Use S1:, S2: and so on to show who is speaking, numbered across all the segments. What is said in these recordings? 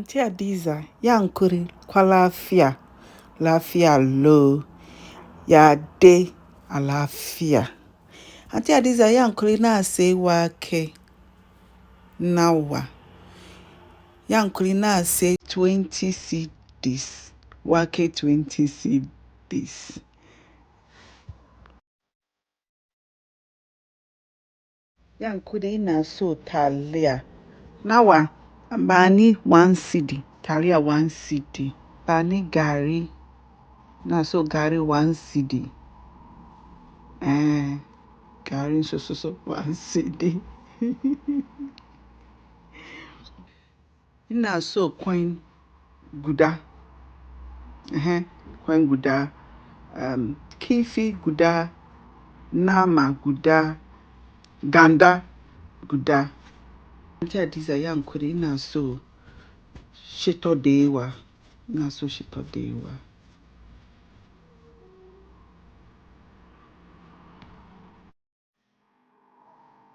S1: Auntie Adiza, yankuri kwa lafia lo, ya de alafia. Auntie Adiza, yankuri na se wake nawa. Yankuri na se 20 cedis, wake 20 cedis. Yankuri na so talia. Nawa, bani 1 cedi, talia 1 cedi. Bani gari, na so gari 1 cedi. Gari so 1 cedi. Ina so coin guda. Coin guda. Kifi guda. Nama guda. Ganda guda. Auntie Adiza yankuri ina so shito dewa. Ina so shito dewa.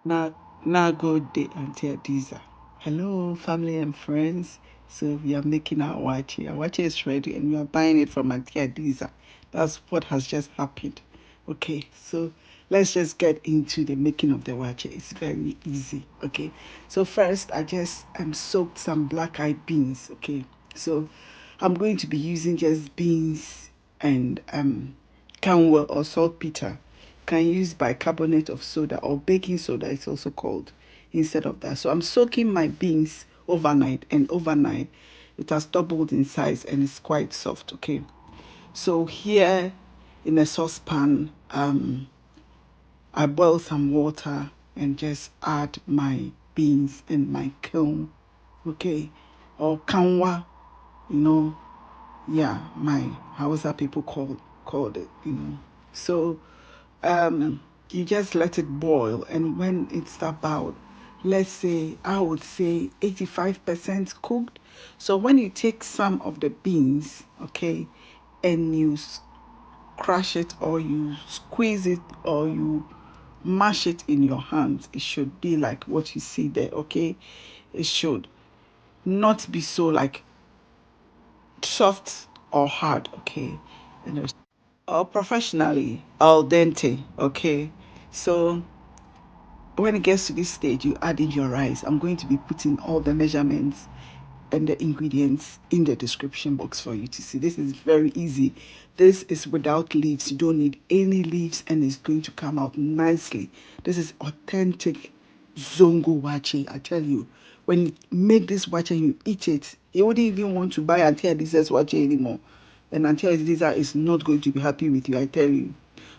S1: Na good day, Auntie Adiza. Hello, family and friends. So we are making our waakye. Our waakye is ready and we are buying it from Auntie Adiza. That's what has just happened. Okay, so let's just get into the making of the waakye. It's very easy. Okay, so first I just soaked some black-eyed beans. Okay, so I'm going to be using just beans and kanwa or Salt Petre. Can use bicarbonate of soda or baking soda, it's also called, instead of that. So I'm soaking my beans overnight, and overnight it has doubled in size and it's quite soft. Okay, so here in a saucepan, I boil some water and just add my beans and my kiln. Okay, or kanwa, yeah, my Hausa people called it, So you just let it boil, and when it's about, let's say, I would say 85% cooked. So when you take some of the beans, okay, and you crush it or you squeeze it or you mash it in your hands, it should be like what you see there. Okay, it should not be so like soft or hard. Okay, or professionally al dente. Okay, so when it gets to this stage, you add in your rice. I'm going to be putting all the measurements and the ingredients in the description box for you to see. This is very easy. This is without leaves. You don't need any leaves and it's going to come out nicely. This is authentic Zongo Waakye. I tell you, when you make this waakye and you eat it, you wouldn't even want to buy Auntie Adiza's waakye anymore. And Auntie Adiza is not going to be happy with you, I tell you.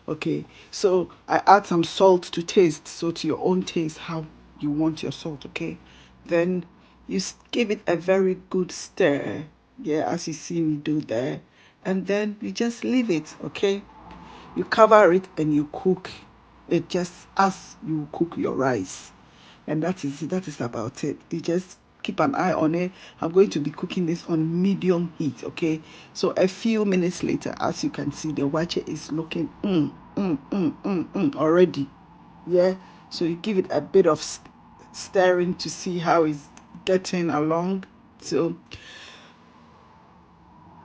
S1: Okay, so I add some salt to taste, so to your own taste, how you want your salt. Okay, then you give it a very good stir, yeah, as you see me do there, and then you just leave it. Okay, you cover it and you cook it just as you cook your rice, and that is about it. You just keep an eye on it. I'm going to be cooking this on medium heat. Okay, so a few minutes later, as you can see, the waakye is looking already. Yeah, so you give it a bit of stirring to see how it's getting along. So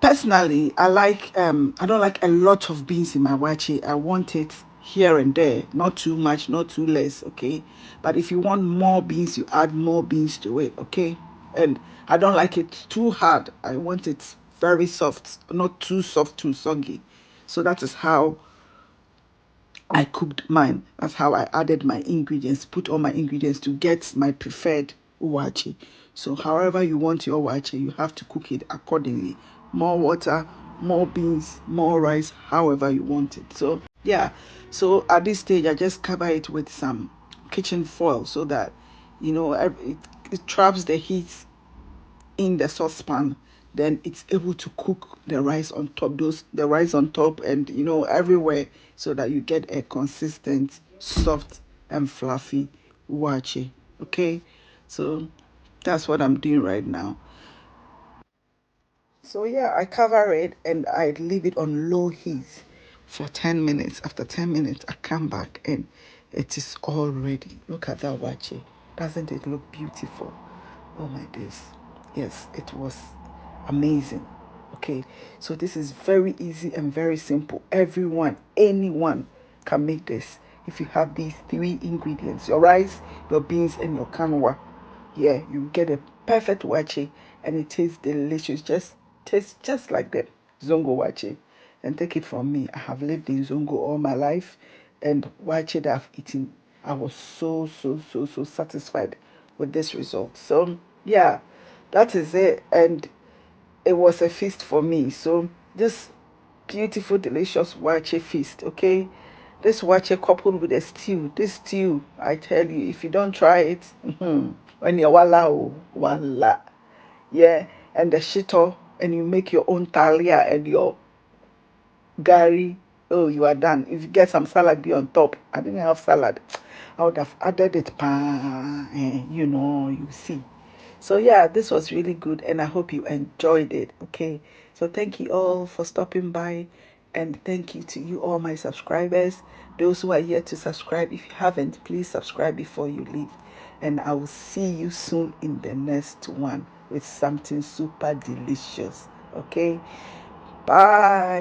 S1: personally, I don't like a lot of beans in my waakye. I want it here and there, not too much, not too less. Okay, but if you want more beans, you add more beans to it. Okay, and I don't like it too hard. I want it very soft, not too soft, too soggy. So that is how I cooked mine. That's how I added my ingredients, put all my ingredients to get my preferred waakye. So however you want your waakye, you have to cook it accordingly. More water, more beans, more rice, however you want it. So yeah, so at this stage, I just cover it with some kitchen foil so that, it traps the heat in the saucepan. Then it's able to cook the rice on top, the rice on top, and everywhere, so that you get a consistent, soft and fluffy waakye. Okay, so that's what I'm doing right now. So yeah, I cover it and I leave it on low heat for 10 minutes. After 10 minutes, I come back and it is all ready. Look at that waakye. Doesn't it look beautiful? Oh my days. Yes, it was amazing. Okay, so this is very easy and very simple. Anyone can make this if you have these three ingredients: your rice, your beans, and your kanwa. Yeah, you get a perfect waakye, and it tastes delicious. Just tastes just like the Zongo Waakye. And take it from me, I have lived in Zongo all my life, and waakye that I've eaten, I was so satisfied with this result. So yeah, that is it. And it was a feast for me. So this beautiful, delicious waakye feast, okay? This waakye coupled with a stew. This stew, I tell you, if you don't try it, when you're wala, yeah, and the shito, and you make your own talia and your gari, oh, you are done. If you get some salad, be on top. I didn't have salad. I would have added it, you see. So yeah, this was really good, and I hope you enjoyed it. Okay, so thank you all for stopping by, and thank you to you all my subscribers, those who are here to subscribe. If you haven't, please subscribe before you leave, and I will see you soon in the next one with something super delicious. Okay, bye.